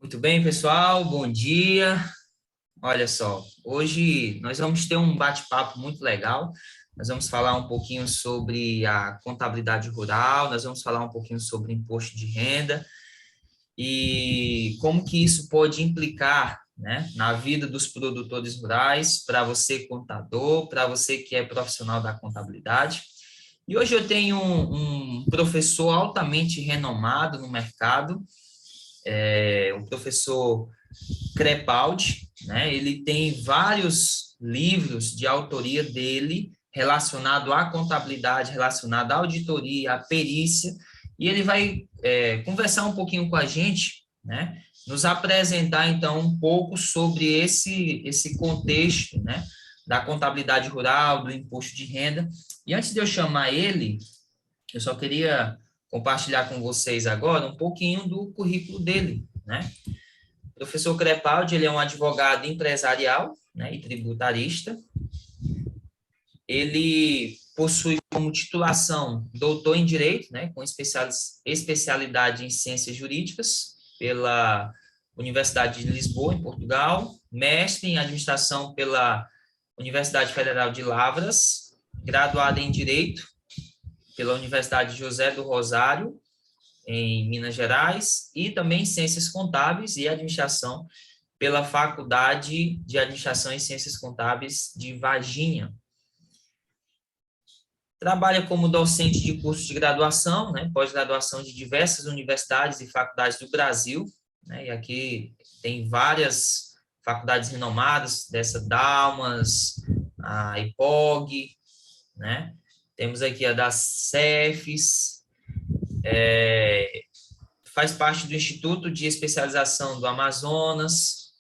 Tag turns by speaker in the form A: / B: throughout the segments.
A: Muito bem, pessoal, bom dia. Olha só, hoje nós vamos ter um bate-papo muito legal. Nós vamos falar um pouquinho sobre a contabilidade rural, nós vamos falar um pouquinho sobre imposto de renda e como que isso pode implicar, né, na vida dos produtores rurais, para você contador, para você que é profissional da contabilidade. E hoje eu tenho um professor altamente renomado no mercado, o professor Crepaldi, né? Ele tem vários livros de autoria dele relacionado à contabilidade, relacionado à auditoria, à perícia, e ele vai conversar um pouquinho com a gente, né? Nos apresentar então um pouco sobre esse contexto, né? Da contabilidade rural, do imposto de renda. E antes de eu chamar ele, eu só queria compartilhar com vocês agora um pouquinho do currículo dele, né? O professor Crepaldi, ele é um advogado empresarial, né, e tributarista. Ele possui como titulação doutor em Direito, né, com especialidade em Ciências Jurídicas pela Universidade de Lisboa, em Portugal, mestre em Administração pela Universidade Federal de Lavras, graduado em Direito pela Universidade José do Rosário, em Minas Gerais, e também Ciências Contábeis e Administração pela Faculdade de Administração e Ciências Contábeis de Varginha. Trabalha como docente de curso de graduação, né, pós-graduação de diversas universidades e faculdades do Brasil, né, e aqui tem várias faculdades renomadas, dessa Dalmas, a IPOG, né, temos aqui a das CEFES, faz parte do Instituto de Especialização do Amazonas,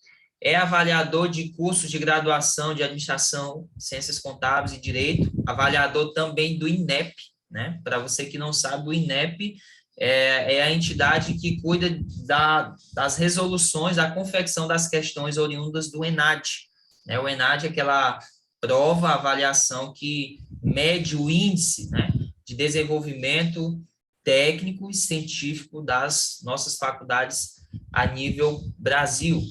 A: é avaliador de cursos de graduação de Administração, Ciências Contábeis e Direito, avaliador também do INEP, né? Para você que não sabe, o INEP é a entidade que cuida das resoluções, da confecção das questões oriundas do ENAD, né? O ENAD é aquela prova, avaliação que mede o índice, né, de desenvolvimento técnico e científico das nossas faculdades a nível Brasil.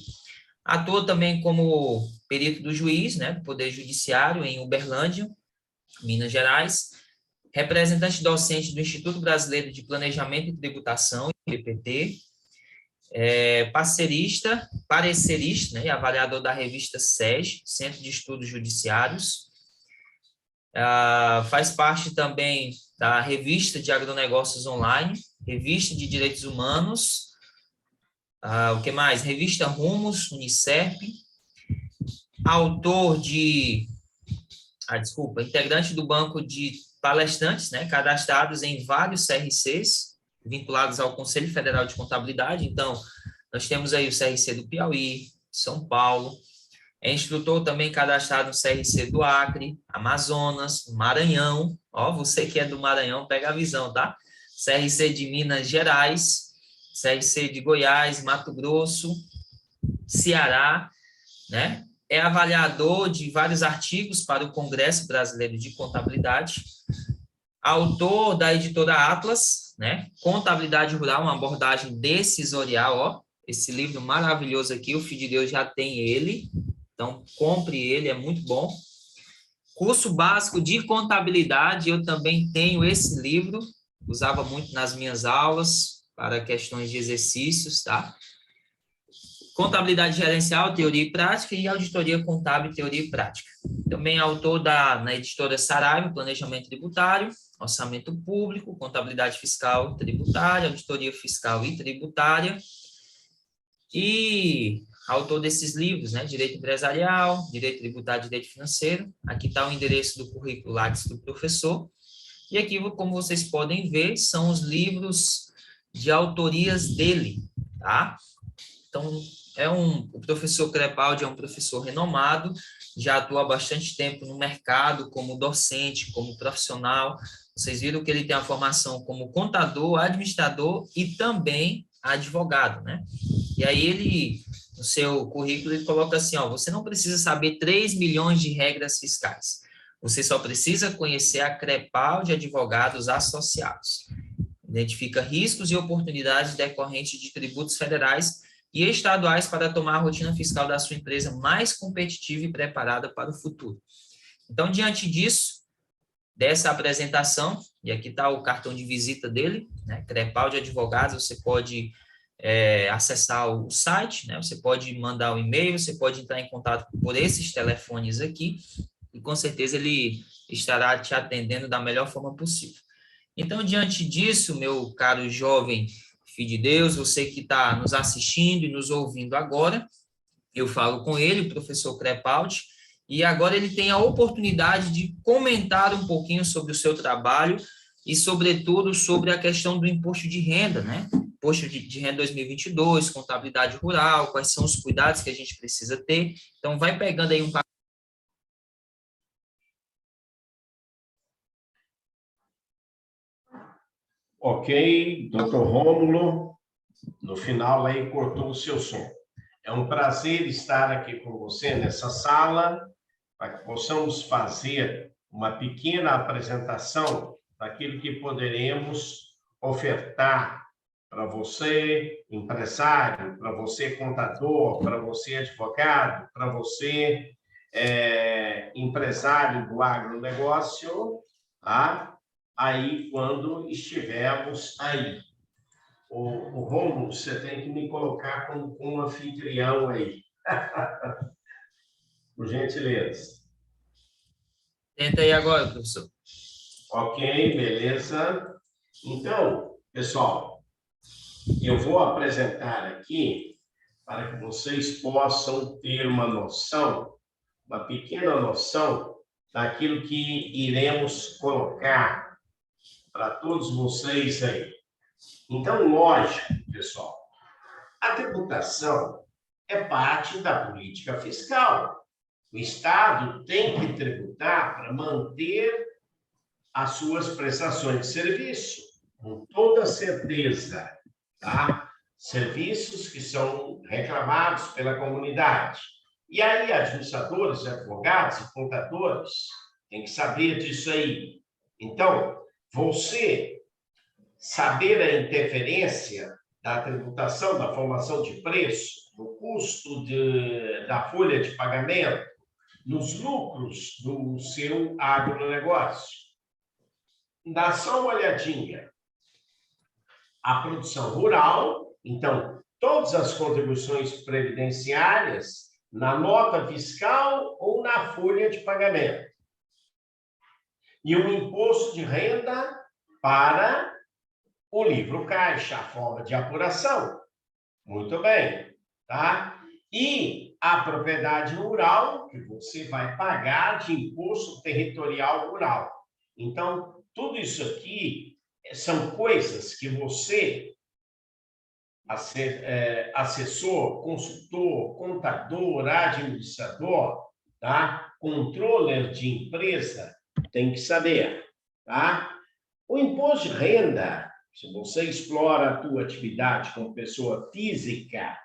A: Atua também como perito do juiz, né, do Poder Judiciário em Uberlândia, Minas Gerais, representante docente do Instituto Brasileiro de Planejamento e Tributação, IPPT, parecerista, né, e avaliador da revista SEG, Centro de Estudos Judiciários, faz parte também da revista de agronegócios online, revista de direitos humanos, o que mais? Revista Rumos, Unicerp, autor de, integrante do banco de palestrantes, né, cadastrados em vários CRCs, vinculados ao Conselho Federal de Contabilidade. Então, nós temos aí o CRC do Piauí, São Paulo, é instrutor também cadastrado no CRC do Acre, Amazonas, Maranhão. Ó, você que é do Maranhão, pega a visão, tá? CRC de Minas Gerais, CRC de Goiás, Mato Grosso, Ceará, né? É avaliador de vários artigos para o Congresso Brasileiro de Contabilidade, autor da editora Atlas, né? Contabilidade Rural, uma abordagem decisorial, ó. Esse livro maravilhoso aqui, o Filho de Deus já tem ele. Então, compre ele, é muito bom. Curso básico de contabilidade, eu também tenho esse livro, usava muito nas minhas aulas, para questões de exercícios, tá? Contabilidade gerencial, teoria e prática, e auditoria contábil, teoria e prática. Também autor na editora Saraiva, Planejamento Tributário, Orçamento Público, Contabilidade Fiscal Tributária, Auditoria Fiscal e Tributária, e autor desses livros, né? Direito Empresarial, Direito Tributário e Direito Financeiro. Aqui está o endereço do currículo Lattes do professor. E aqui, como vocês podem ver, são os livros de autorias dele, tá? Então, o professor Crepaldi é um professor renomado, já atua há bastante tempo no mercado como docente, como profissional. Vocês viram que ele tem a formação como contador, administrador e também advogado, né? E aí ele, no seu currículo, ele coloca assim, ó, você não precisa saber 3 milhões de regras fiscais. Você só precisa conhecer a Crepaldi Advogados Associados. Identifica riscos e oportunidades decorrentes de tributos federais, e estaduais para tomar a rotina fiscal da sua empresa mais competitiva e preparada para o futuro. Então, diante disso, dessa apresentação, e aqui está o cartão de visita dele, né, Crepaldi Advogados, você pode acessar o site, né, você pode mandar um e-mail, você pode entrar em contato por esses telefones aqui, e com certeza ele estará te atendendo da melhor forma possível. Então, diante disso, meu caro jovem filho de Deus, você que está nos assistindo e nos ouvindo agora, eu falo com ele, o professor Crepaldi, e agora ele tem a oportunidade de comentar um pouquinho sobre o seu trabalho e, sobretudo, sobre a questão do imposto de renda, né? Imposto de renda 2022, contabilidade rural, quais são os cuidados que a gente precisa ter. Então, vai pegando aí um...
B: Ok, doutor Rômulo, no final aí cortou o seu som. É um prazer estar aqui com você nessa sala, para que possamos fazer uma pequena apresentação daquilo que poderemos ofertar para você, empresário, para você, contador, para você, advogado, para você, empresário do agronegócio, tá? Aí, quando estivermos aí. O Rômulo, você tem que me colocar como um anfitrião aí. Por gentileza.
A: Tenta aí agora, professor.
B: Ok, beleza. Então, pessoal, eu vou apresentar aqui para que vocês possam ter uma noção, uma pequena noção daquilo que iremos colocar para todos vocês aí. Então, lógico, pessoal, a tributação é parte da política fiscal. O Estado tem que tributar para manter as suas prestações de serviço, com toda certeza, tá? Serviços que são reclamados pela comunidade. E aí, administradores, advogados e contadores têm que saber disso aí. Então, você saber a interferência da tributação, da formação de preço, no custo da folha de pagamento, nos lucros do seu agronegócio. Dá só uma olhadinha. A produção rural, então, todas as contribuições previdenciárias na nota fiscal ou na folha de pagamento. E o imposto de renda para o livro caixa, a forma de apuração. Muito bem, tá? E a propriedade rural, que você vai pagar de imposto territorial rural. Então, tudo isso aqui são coisas que você, assessor, consultor, contador, administrador, tá? Controller de empresa, tem que saber, tá? O imposto de renda, se você explora a tua atividade como pessoa física,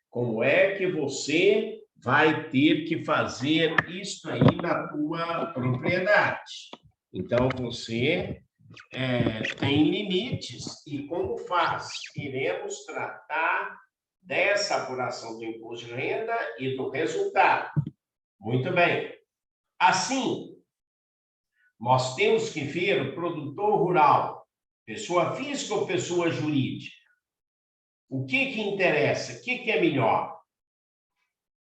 B: como é que você vai ter que fazer isso aí na tua propriedade? Então, você tem limites. E como faz? Iremos tratar dessa apuração do imposto de renda e do resultado. Muito bem. Assim, nós temos que ver o produtor rural, pessoa física ou pessoa jurídica. O que interessa? O que é melhor?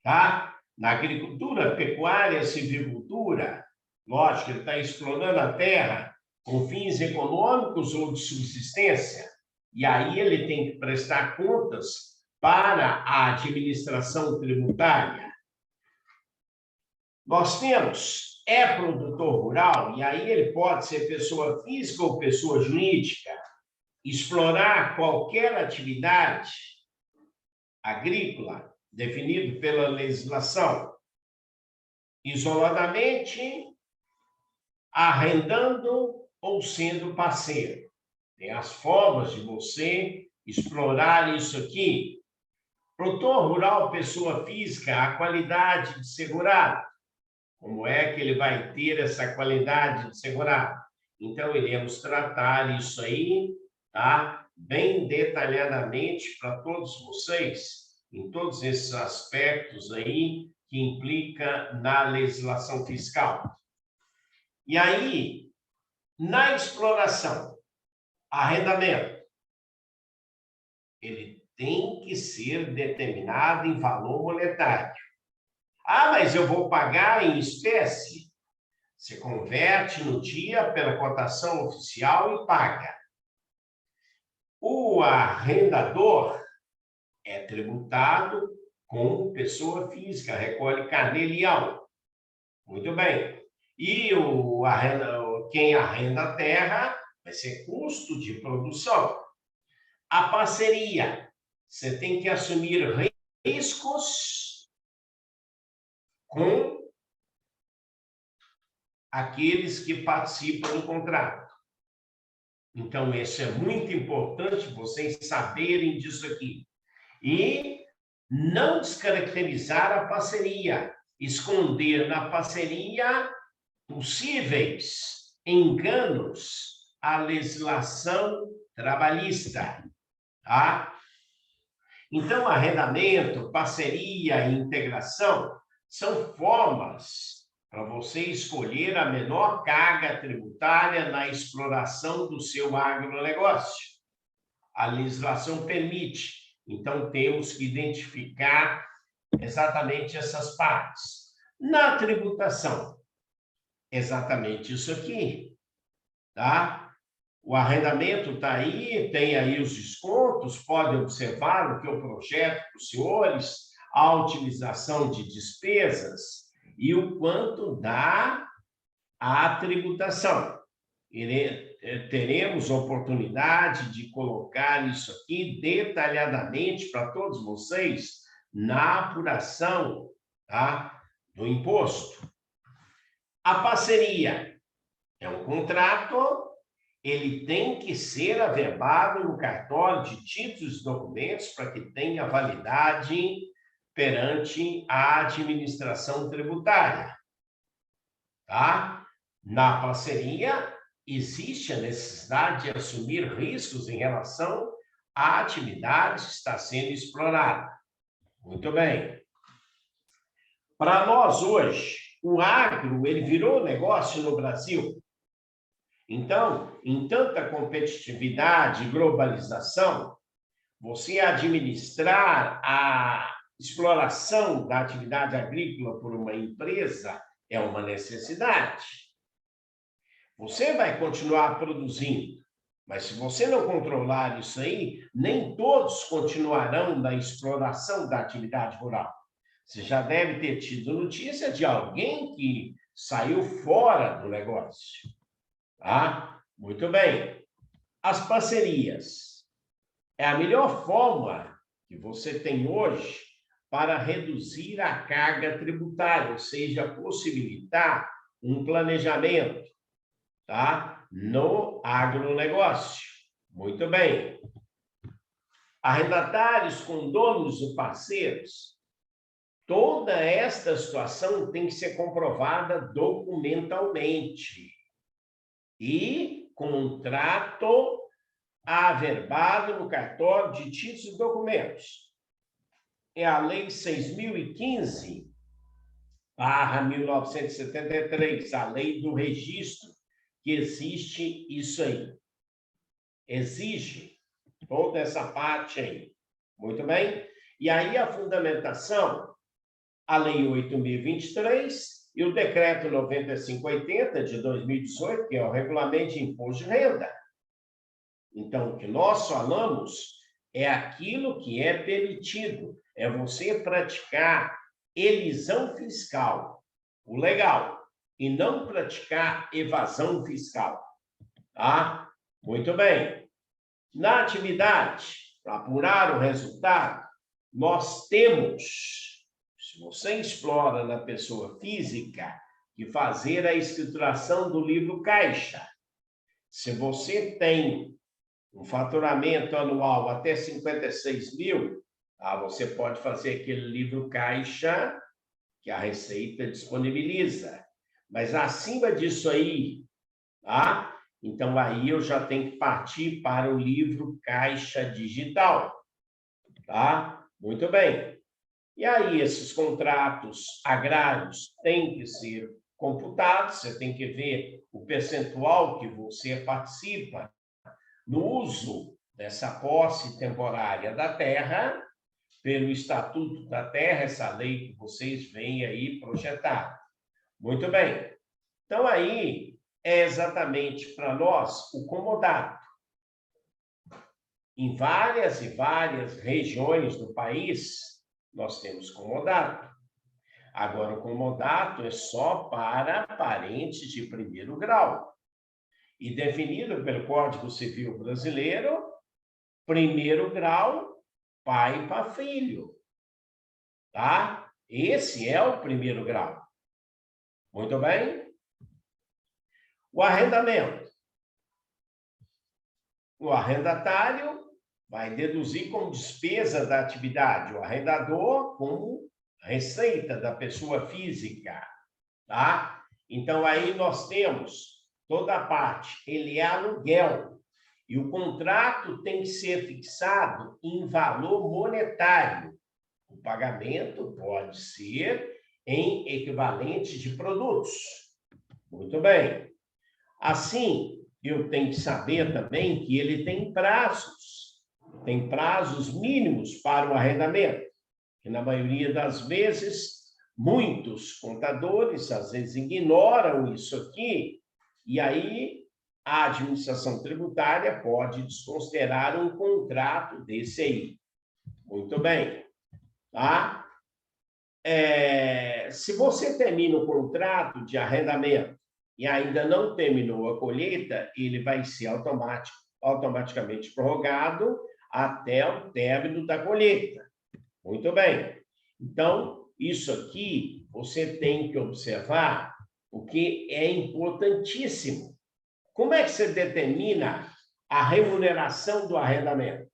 B: Tá? Na agricultura, pecuária, silvicultura, lógico, ele está explorando a terra com fins econômicos ou de subsistência, e aí ele tem que prestar contas para a administração tributária. Nós temos, produtor rural, e aí ele pode ser pessoa física ou pessoa jurídica, explorar qualquer atividade agrícola, definido pela legislação, isoladamente, arrendando ou sendo parceiro. Tem as formas de você explorar isso aqui. Produtor rural, pessoa física, a qualidade de segurado. Como é que ele vai ter essa qualidade de segurado? Então, iremos tratar isso aí, tá? Bem detalhadamente para todos vocês, em todos esses aspectos aí que implica na legislação fiscal. E aí, na exploração, arrendamento, ele tem que ser determinado em valor monetário. Ah, mas eu vou pagar em espécie? Você converte no dia pela cotação oficial e paga. O arrendador é tributado com pessoa física, recolhe carnê-leão. Muito bem. E quem arrenda a terra vai ser custo de produção. A parceria, você tem que assumir riscos com aqueles que participam do contrato. Então, isso é muito importante vocês saberem disso aqui. E não descaracterizar a parceria, esconder na parceria possíveis enganos à legislação trabalhista, tá? Então, arrendamento, parceria e integração são formas para você escolher a menor carga tributária na exploração do seu agronegócio. A legislação permite, então temos que identificar exatamente essas partes. Na tributação, exatamente isso aqui, tá? O arrendamento está aí, tem aí os descontos, pode observar o que eu projeto para os senhores, a otimização de despesas e o quanto dá a tributação. Teremos oportunidade de colocar isso aqui detalhadamente para todos vocês na apuração, tá, do imposto. A parceria é um contrato, ele tem que ser averbado no cartório de títulos e documentos para que tenha validade perante a administração tributária, tá? Na parceria, existe a necessidade de assumir riscos em relação à atividade que está sendo explorada. Muito bem. Para nós hoje, o agro, ele virou negócio no Brasil. Então, em tanta competitividade e globalização, você administrar a exploração da atividade agrícola por uma empresa é uma necessidade. Você vai continuar produzindo, mas se você não controlar isso aí, nem todos continuarão na exploração da atividade rural. Você já deve ter tido notícia de alguém que saiu fora do negócio. Tá? Muito bem. As parcerias é a melhor forma que você tem hoje para reduzir a carga tributária, ou seja, possibilitar um planejamento, tá, no agronegócio. Muito bem. Arrendatários, condôminos e parceiros, toda esta situação tem que ser comprovada documentalmente. E contrato averbado no cartório de títulos e documentos. É a Lei 6.015/1973, a Lei do Registro, que existe isso aí. Exige toda essa parte aí. Muito bem? E aí a fundamentação, a Lei 8.023 e o Decreto 9580 de 2018, que é o Regulamento de Imposto de Renda. Então, o que nós falamos é aquilo que é permitido, é você praticar elisão fiscal, o legal, e não praticar evasão fiscal. Tá? Muito bem. Na atividade, para apurar o resultado, nós temos, se você explora na pessoa física, que fazer a escrituração do livro caixa. Se você tem um faturamento anual até 56 mil, você pode fazer aquele livro caixa que a Receita disponibiliza. Mas acima disso aí, tá? Então aí eu já tenho que partir para o livro caixa digital, tá? Muito bem. E aí, esses contratos agrários têm que ser computados, você tem que ver o percentual que você participa no uso dessa posse temporária da terra, pelo Estatuto da Terra, essa lei que vocês veem aí projetar. Muito bem. Então, aí é exatamente para nós o comodato. Em várias e várias regiões do país, nós temos comodato. Agora, o comodato é só para parentes de primeiro grau. E definido pelo Código Civil Brasileiro, primeiro grau, pai para filho. Tá? Esse é o primeiro grau. Muito bem? O arrendamento. O arrendatário vai deduzir como despesa da atividade, o arrendador como receita da pessoa física, tá? Então, aí nós temos toda a parte, ele é aluguel, e o contrato tem que ser fixado em valor monetário. O pagamento pode ser em equivalente de produtos. Muito bem. Assim, eu tenho que saber também que ele tem prazos mínimos para o arrendamento, que na maioria das vezes, muitos contadores, às vezes, ignoram isso aqui, e aí a administração tributária pode desconsiderar um contrato desse aí. Muito bem. Tá? Se você termina o contrato de arrendamento e ainda não terminou a colheita, ele vai ser automaticamente prorrogado até o término da colheita. Muito bem. Então, isso aqui você tem que observar, porque é importantíssimo. Como é que você determina a remuneração do arrendamento?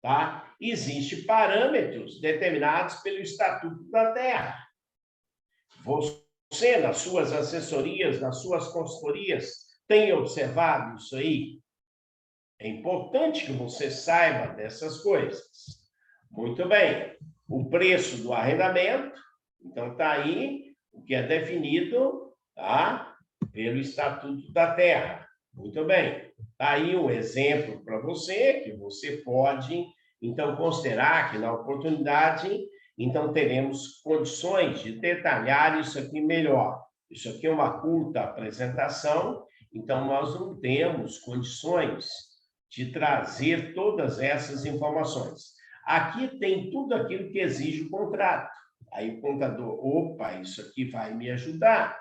B: Tá? Existem parâmetros determinados pelo Estatuto da Terra. Você, nas suas assessorias, nas suas consultorias, tem observado isso aí? É importante que você saiba dessas coisas. Muito bem. O preço do arrendamento, então está aí o que é definido, tá? Pelo Estatuto da Terra. Muito bem. Está aí um exemplo para você, que você pode, então, considerar que na oportunidade, então, teremos condições de detalhar isso aqui melhor. Isso aqui é uma curta apresentação, então, nós não temos condições de trazer todas essas informações. Aqui tem tudo aquilo que exige o contrato. Aí o contador, opa, isso aqui vai me ajudar.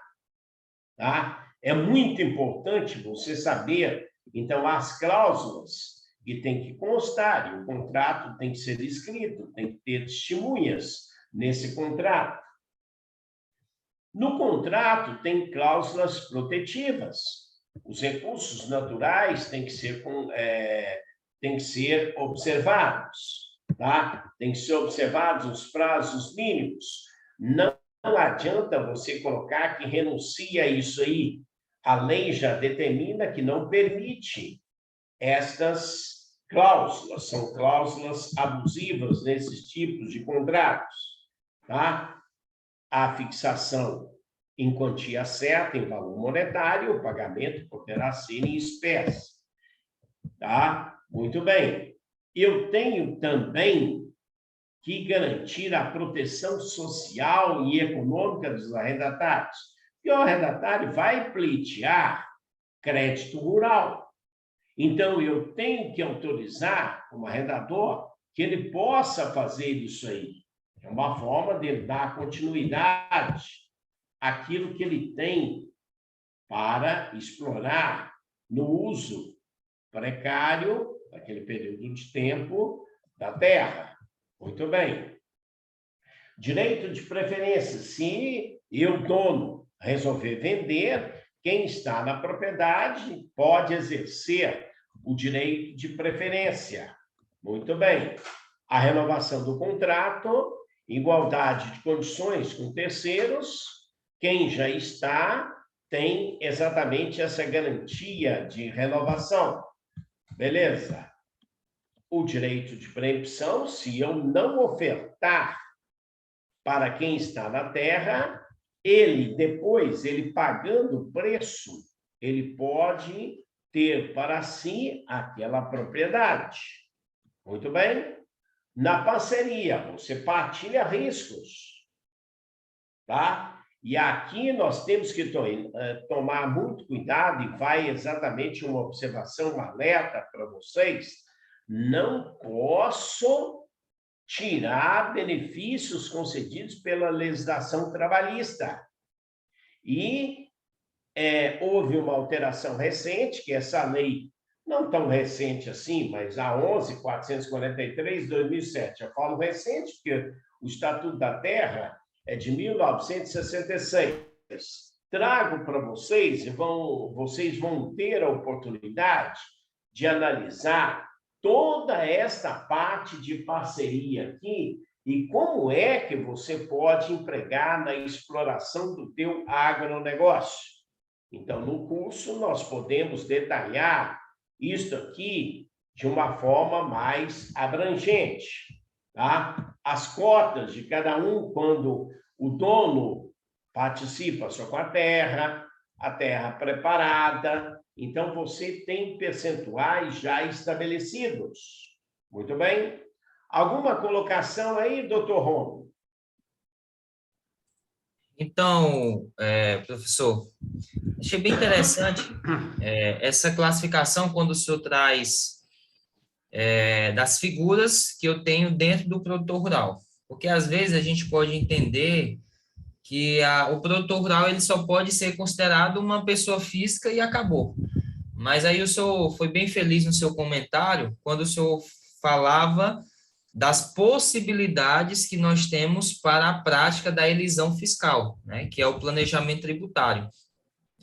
B: Tá? É muito importante você saber, então, as cláusulas que tem que constar, e o contrato tem que ser escrito, tem que ter testemunhas nesse contrato. No contrato tem cláusulas protetivas. Os recursos naturais têm que ser observados, tá? Tem que ser observados os prazos mínimos. Não adianta você colocar que renuncia a isso aí. A lei já determina que não permite estas cláusulas, são cláusulas abusivas nesses tipos de contratos, tá? A fixação em quantia certa, em valor monetário, o pagamento poderá ser em espécie, tá? Muito bem. Eu tenho também que garantir a proteção social e econômica dos arrendatários, porque o arrendatário vai pleitear crédito rural. Então, eu tenho que autorizar como arrendador que ele possa fazer isso aí. É uma forma de dar continuidade àquilo que ele tem para explorar no uso precário, daquele período de tempo, da terra. Muito bem. Direito de preferência. Se eu, dono, resolver vender, quem está na propriedade pode exercer o direito de preferência. Muito bem. A renovação do contrato, igualdade de condições com terceiros, quem já está tem exatamente essa garantia de renovação. Beleza? o direito de preempção se eu não ofertar para quem está na terra, depois, ele pagando o preço, ele pode ter para si aquela propriedade. Muito bem? Na parceria, você partilha riscos, tá? E aqui nós temos que tomar muito cuidado, e vai exatamente uma observação, um alerta para vocês. Não posso tirar benefícios concedidos pela legislação trabalhista. E houve uma alteração recente, que essa lei, não tão recente assim, mas a 11.443, de 2007. Eu falo recente porque o Estatuto da Terra é de 1966. Trago para vocês, e vocês vão ter a oportunidade de analisar toda esta parte de parceria aqui e como é que você pode empregar na exploração do teu agronegócio. Então, no curso, nós podemos detalhar isso aqui de uma forma mais abrangente, tá? As cotas de cada um, quando o dono participa só com a terra preparada. Então, você tem percentuais já estabelecidos. Muito bem? Alguma colocação aí, doutor Romo?
A: Então, professor, achei bem interessante essa classificação quando o senhor traz das figuras que eu tenho dentro do produtor rural. Porque, às vezes, a gente pode entender que o produtor rural ele só pode ser considerado uma pessoa física e acabou. Mas aí o senhor foi bem feliz no seu comentário quando o senhor falava das possibilidades que nós temos para a prática da elisão fiscal, né, que é o planejamento tributário.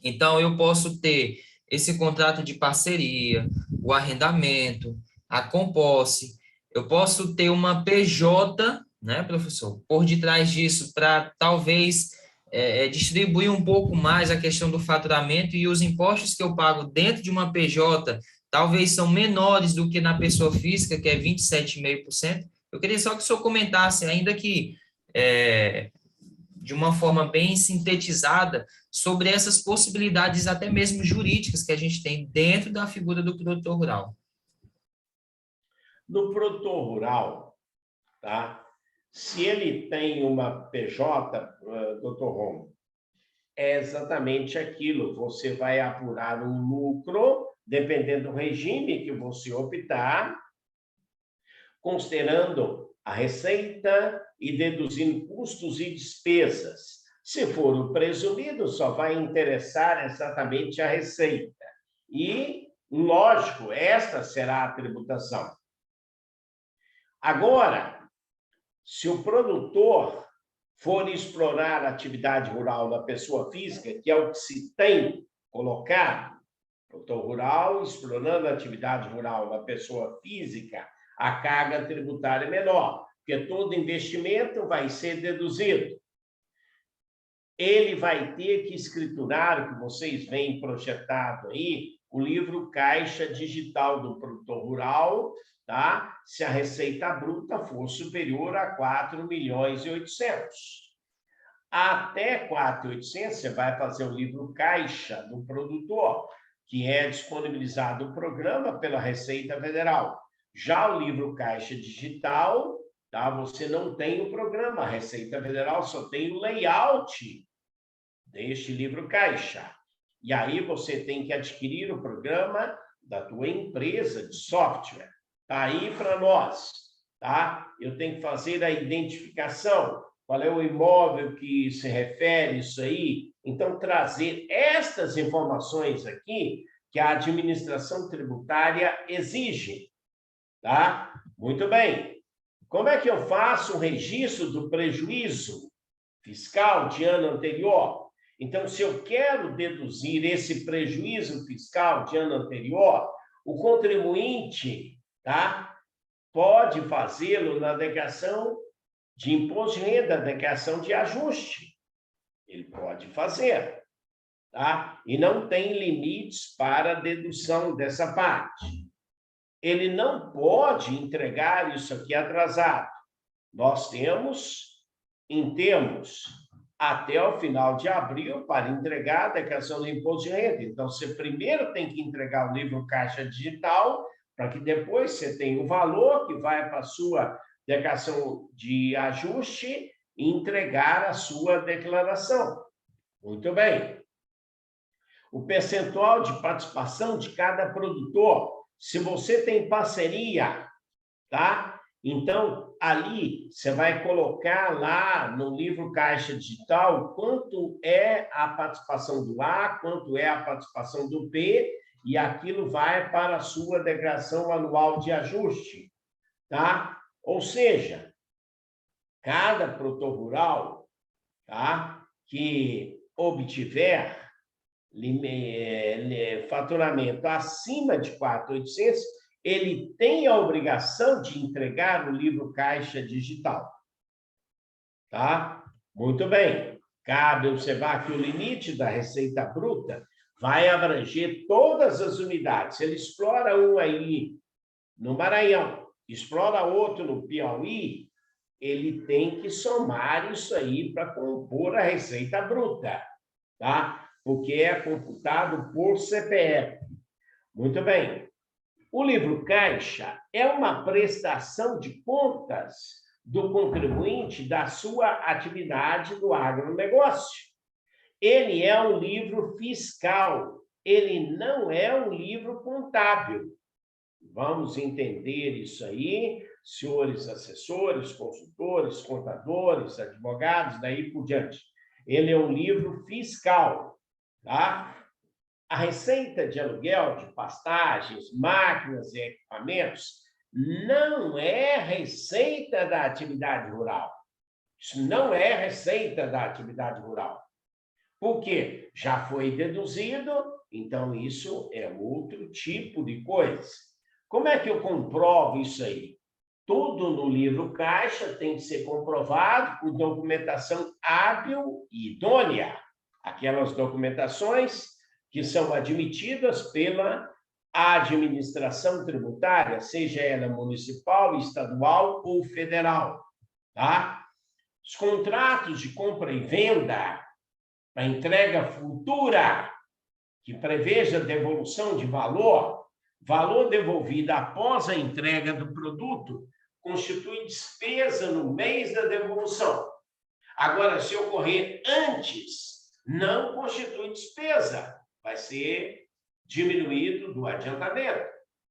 A: Então, eu posso ter esse contrato de parceria, o arrendamento, a composse, eu posso ter uma PJ, né, professor, por detrás disso, para talvez distribuir um pouco mais a questão do faturamento, e os impostos que eu pago dentro de uma PJ talvez são menores do que na pessoa física, que é 27,5%. Eu queria só que o senhor comentasse, ainda que de uma forma bem sintetizada, sobre essas possibilidades até mesmo jurídicas que a gente tem dentro da figura do produtor rural.
B: No produtor rural, tá? Se ele tem uma PJ, doutor Romo, é exatamente aquilo. Você vai apurar um lucro, dependendo do regime que você optar, considerando a receita e deduzindo custos e despesas. Se for o presumido, só vai interessar exatamente a receita. E, lógico, esta será a tributação. Agora, se o produtor for explorar a atividade rural da pessoa física, que é o que se tem colocado, produtor rural explorando a atividade rural da pessoa física, a carga tributária é menor, porque todo investimento vai ser deduzido. Ele vai ter que escriturar, o que vocês veem projetado aí, o livro Caixa Digital do Produtor Rural, tá? Se a receita bruta for superior a 4.800.000. Até 4.800.000, você vai fazer o livro Caixa do Produtor, que é disponibilizado o programa pela Receita Federal. Já o livro Caixa Digital, tá? Você não tem o programa, a Receita Federal só tem o layout deste livro Caixa. E aí você tem que adquirir o programa da tua empresa de software. Tá aí para nós, tá? Eu tenho que fazer a identificação, qual é o imóvel que se refere isso aí. Então, trazer estas informações aqui que a administração tributária exige, tá? Muito bem. Como é que eu faço o registro do prejuízo fiscal de ano anterior? Então, se eu quero deduzir esse prejuízo fiscal de ano anterior, o contribuinte, tá, pode fazê-lo na declaração de imposto de renda, declaração de ajuste. Ele pode fazer, tá? E não tem limites para a dedução dessa parte. ele não pode entregar isso aqui atrasado. Nós temos até o final de abril para entregar a declaração do imposto de renda. Então, você primeiro tem que entregar o livro caixa digital, para que depois você tenha o valor que vai para a sua declaração de ajuste e entregar a sua declaração. Muito bem. O percentual de participação de cada produtor. Se você tem parceria, tá? Então, ali, você vai colocar lá no livro Caixa Digital quanto é a participação do A, quanto é a participação do B, e aquilo vai para a sua declaração anual de ajuste, tá? Ou seja, cada produtor rural, tá, que obtiver faturamento acima de 4.800, ele tem a obrigação de entregar o livro caixa digital. Tá? Muito bem. Cabe observar que o limite da receita bruta vai abranger todas as unidades. Se ele explora um aí no Maranhão, explora outro no Piauí, ele tem que somar isso aí para compor a receita bruta, tá? Porque é computado por CPF. Muito bem. O livro caixa é uma prestação de contas do contribuinte da sua atividade do agronegócio. Ele é um livro fiscal, ele não é um livro contábil. Vamos entender isso aí, senhores assessores, consultores, contadores, advogados, daí por diante. Ele é um livro fiscal, tá? A receita de aluguel de pastagens, máquinas e equipamentos não é receita da atividade rural. Isso não é receita da atividade rural. Por quê? Já foi deduzido, então isso é outro tipo de coisa. Como é que eu comprovo isso aí? Tudo no livro caixa tem que ser comprovado por documentação hábil e idônea. Aquelas documentações que são admitidas pela administração tributária, seja ela municipal, estadual ou federal, tá? Os contratos de compra e venda para entrega futura, que preveja devolução de valor devolvido após a entrega do produto, constitui despesa no mês da devolução. Agora, se ocorrer antes, não constitui despesa, vai ser diminuído do adiantamento.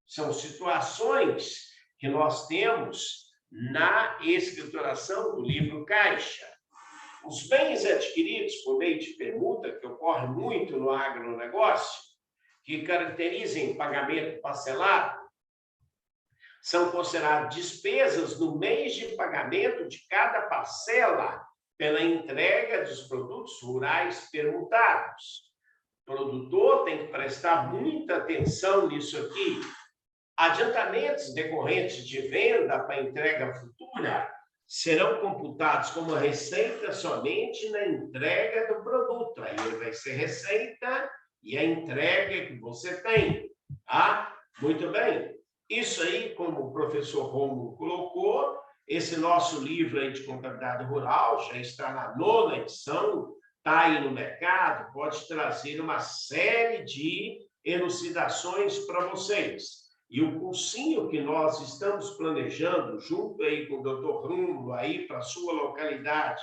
B: São situações que nós temos na escrituração do livro caixa. Os bens adquiridos por meio de permuta, que ocorre muito no agronegócio, que caracterizem pagamento parcelado, são considerados despesas no mês de pagamento de cada parcela pela entrega dos produtos rurais permutados. O produtor tem que prestar muita atenção nisso aqui. Adiantamentos decorrentes de venda para entrega futura serão computados como receita somente na entrega do produto. Aí ele vai ser receita e a entrega que você tem. Tá? Muito bem. Isso aí, como o professor Rômulo colocou, esse nosso livro aí de contabilidade rural já está na 9ª edição, está aí no mercado, pode trazer uma série de elucidações para vocês. E o cursinho que nós estamos planejando, junto aí com o Dr. Rômulo, aí para a sua localidade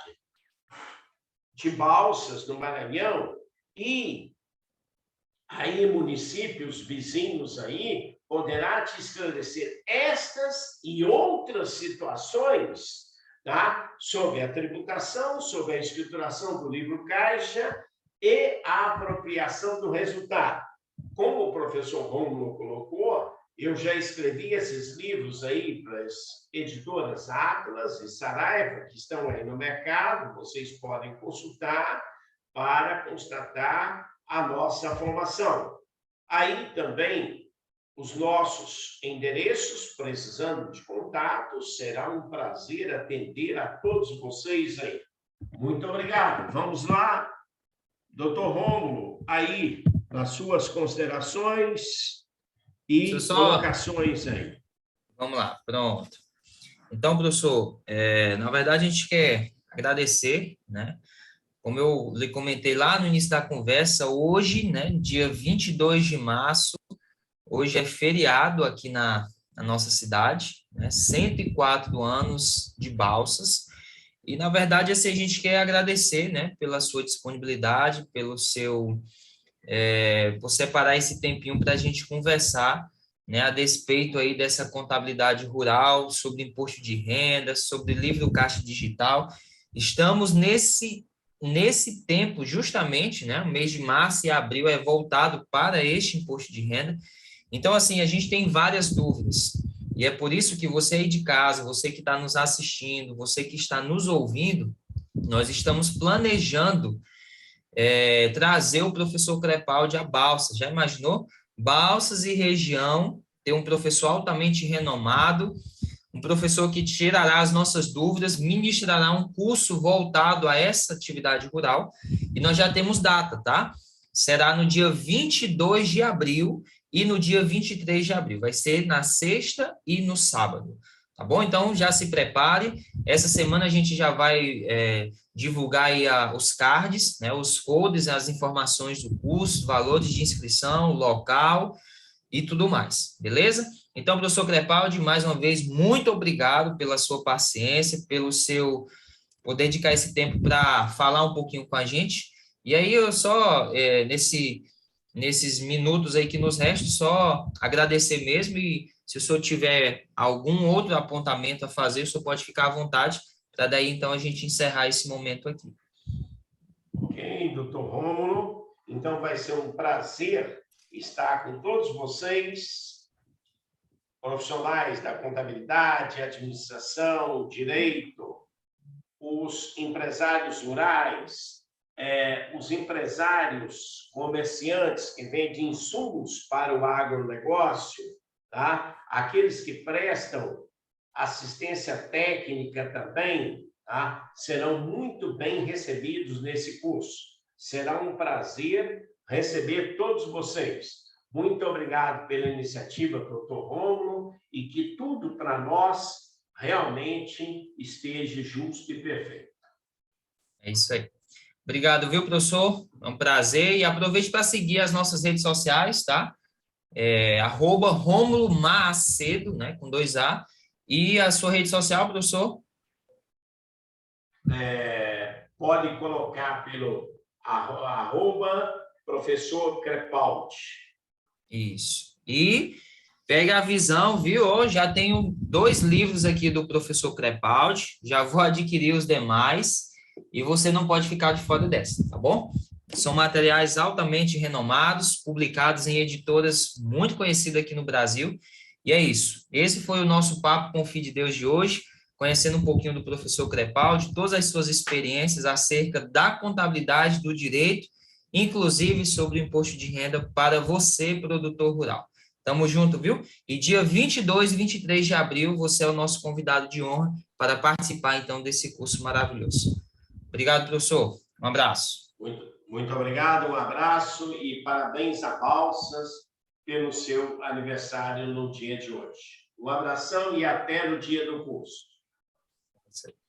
B: de Balsas, no Maranhão, e aí municípios vizinhos aí, poderá te esclarecer estas e outras situações, tá? Sobre a tributação, sobre a escrituração do livro caixa e a apropriação do resultado. Como o professor Rômulo colocou, eu já escrevi esses livros aí para as editoras Atlas e Saraiva, que estão aí no mercado, vocês podem consultar para constatar a nossa formação. Aí também os nossos endereços, precisando de contatos, será um prazer atender a todos vocês aí. Muito obrigado. Vamos lá, doutor Rômulo, aí, nas suas considerações
A: Deixa eu
B: e
A: só...
B: colocações aí.
A: Vamos lá, pronto. Então, professor, na verdade, a gente quer agradecer, né? Como eu lhe comentei lá no início da conversa, hoje, né, dia 22 de março, hoje é feriado aqui na nossa cidade, né, 104 anos de Balsas, e, na verdade, assim, a gente quer agradecer, né, pela sua disponibilidade, pelo seu, por separar esse tempinho para a gente conversar, né, a despeito aí dessa contabilidade rural, sobre imposto de renda, sobre livro caixa digital. Estamos nesse tempo, justamente, né, o mês de março e abril é voltado para este imposto de renda. Então, assim, a gente tem várias dúvidas. E é por isso que você aí de casa, você que está nos assistindo, você que está nos ouvindo, nós estamos planejando trazer o professor Crepaldi a Balsas. Já imaginou? Balsas e região, ter um professor altamente renomado, um professor que tirará as nossas dúvidas, ministrará um curso voltado a essa atividade rural, e nós já temos data, tá? Será no dia 22 de abril e no dia 23 de abril. Vai ser na sexta e no sábado, tá bom? Então, já se prepare. Essa semana a gente já vai divulgar aí os cards, né, os folders, as informações do curso, valores de inscrição, local e tudo mais, beleza? Então, professor Crepaldi, mais uma vez, muito obrigado pela sua paciência, por dedicar esse tempo para falar um pouquinho com a gente. E aí, eu só, nesses minutos aí que nos restam, só agradecer mesmo, e se o senhor tiver algum outro apontamento a fazer, o senhor pode ficar à vontade, para daí, então, a gente encerrar esse momento aqui.
B: Ok, doutor Rômulo. Então, vai ser um prazer estar com todos vocês, profissionais da contabilidade, administração, direito, os empresários rurais, os empresários comerciantes que vendem insumos para o agronegócio, tá? Aqueles que prestam assistência técnica também, tá? Serão muito bem recebidos nesse curso. Será um prazer receber todos vocês. Muito obrigado pela iniciativa, doutor Rômulo, e que tudo para nós realmente esteja justo e perfeito.
A: É isso aí. Obrigado, viu, professor? É um prazer. E aproveite para seguir as nossas redes sociais, tá? @Rômulo Macedo, né, com 2A. E a sua rede social, professor?
B: Pode colocar pelo @professor Crepaldi.
A: Isso. E pega a visão, viu? Hoje já tenho 2 livros aqui do professor Crepaldi, já vou adquirir os demais, e você não pode ficar de fora dessa, tá bom? São materiais altamente renomados, publicados em editoras muito conhecidas aqui no Brasil, e é isso. Esse foi o nosso papo com o Filho de Deus de hoje, conhecendo um pouquinho do professor Crepaldi, todas as suas experiências acerca da contabilidade, do direito, inclusive sobre o imposto de renda para você, produtor rural. Tamo junto, viu? E dia 22 e 23 de abril, você é o nosso convidado de honra para participar, então, desse curso maravilhoso. Obrigado, professor. Um abraço.
B: Muito obrigado, um abraço e parabéns a Balsas pelo seu aniversário no dia de hoje. Um abração e até no dia do curso.